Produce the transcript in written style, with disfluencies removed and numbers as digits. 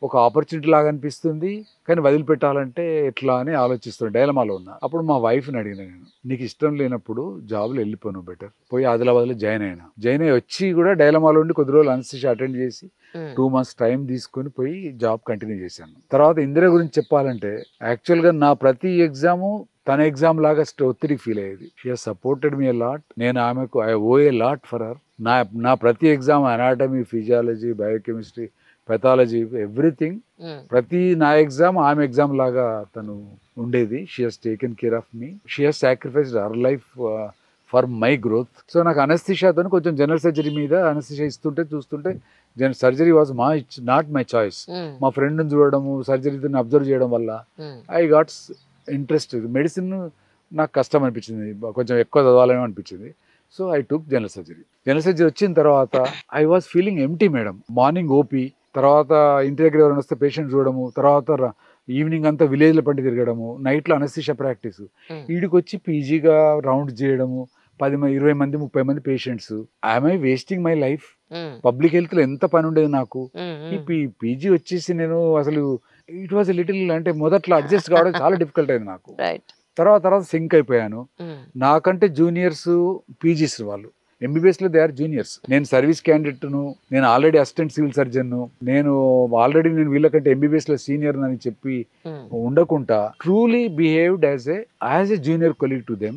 ఒక ఆపర్చునిటీ లాగా అనిపిస్తుంది, కానీ వదిలిపెట్టాలంటే ఎట్లా అని ఆలోచిస్తున్నాను, డైలమాలో ఉన్నా. అప్పుడు మా వైఫ్ని అడిగిన నేను, నీకు ఇష్టం లేనప్పుడు జాబ్లో వెళ్ళిపోను బెటర్, పోయి ఆదిలాబాద్లో జాయిన్ అయ్యి వచ్చి కూడా డైలమాలో ఉండి కొద్ది రోజులు అన్స్టిషియా అటెండ్ చేసి 2 months టైం తీసుకొని పోయి జాబ్ కంటిన్యూ చేశాను. తర్వాత ఇందిర గురించి చెప్పాలంటే యాక్చువల్గా నా ప్రతి ఎగ్జాము తన ఎగ్జామ్ లాగా ఒత్తిడికి ఫీల్ అయ్యేది. She has supported me lot. నేను ఆమెకు I owe a lot for her. నా ప్రతి exam anatomy, physiology, biochemistry, pathology, everything, ప్రతి నా ఎగ్జామ్ ఆమె ఎగ్జామ్ లాగా తను ఉండేది. She has taken care of me. She has sacrificed her life for my growth. So నాకు అనస్థిషియాతో కొంచెం జనరల్ సర్జరీ మీద అనస్థిషియా ఇస్తుంటే చూస్తుంటే surgery was not my choice. మా ఫ్రెండ్ని చూడడము, సర్జరీతో అబ్జర్వ్ చేయడం వల్ల ఐ గాట్ ఇంట్రెస్ట్. మెడిసిన్ నాకు కష్టం అనిపించింది, కొంచెం ఎక్కువ చదవాలని అనిపించింది. So I took general surgery. General surgery వచ్చిన తర్వాత I was feeling empty madam. Morning OP, తర్వాత ఇంటి దగ్గర ఎవరైనా వస్తే పేషెంట్ చూడడము, తర్వాత ఈవినింగ్ అంతా విలేజ్ల పండి తిరగడము, నైట్లో అనస్థిషియా ప్రాక్టీస్, వీడికి వచ్చి పీజీగా రౌండ్ చేయడము, 10 మంది, 20 మంది, 30 మంది patients. I wasting my life? Public health లో ఎంత పని ఉండేది నాకు. ఈ పీజీ వచ్చేసి నేను అసలు ఇట్ వాజ్ లిటిల్, అంటే మొదట్లో అడ్జస్ట్ కావడం చాలా డిఫికల్ట్ అయింది నాకు. తర్వాత సింక్ అయిపోయాను. నాకంటే జూనియర్స్ పీజీస్ వాళ్ళు, ఎంబీబీఎస్ లో దే ఆర్ జూనియర్స్. నేను సర్వీస్ క్యాండిడేట్ను, నేను ఆల్రెడీ అసిస్టెంట్ సివిల్ సర్జన్, నేను వీళ్ళకంటే ఎంబీబీఎస్ లో సీనియర్ అని చెప్పి ఉండకుండా truly behaved as a junior colleague to them.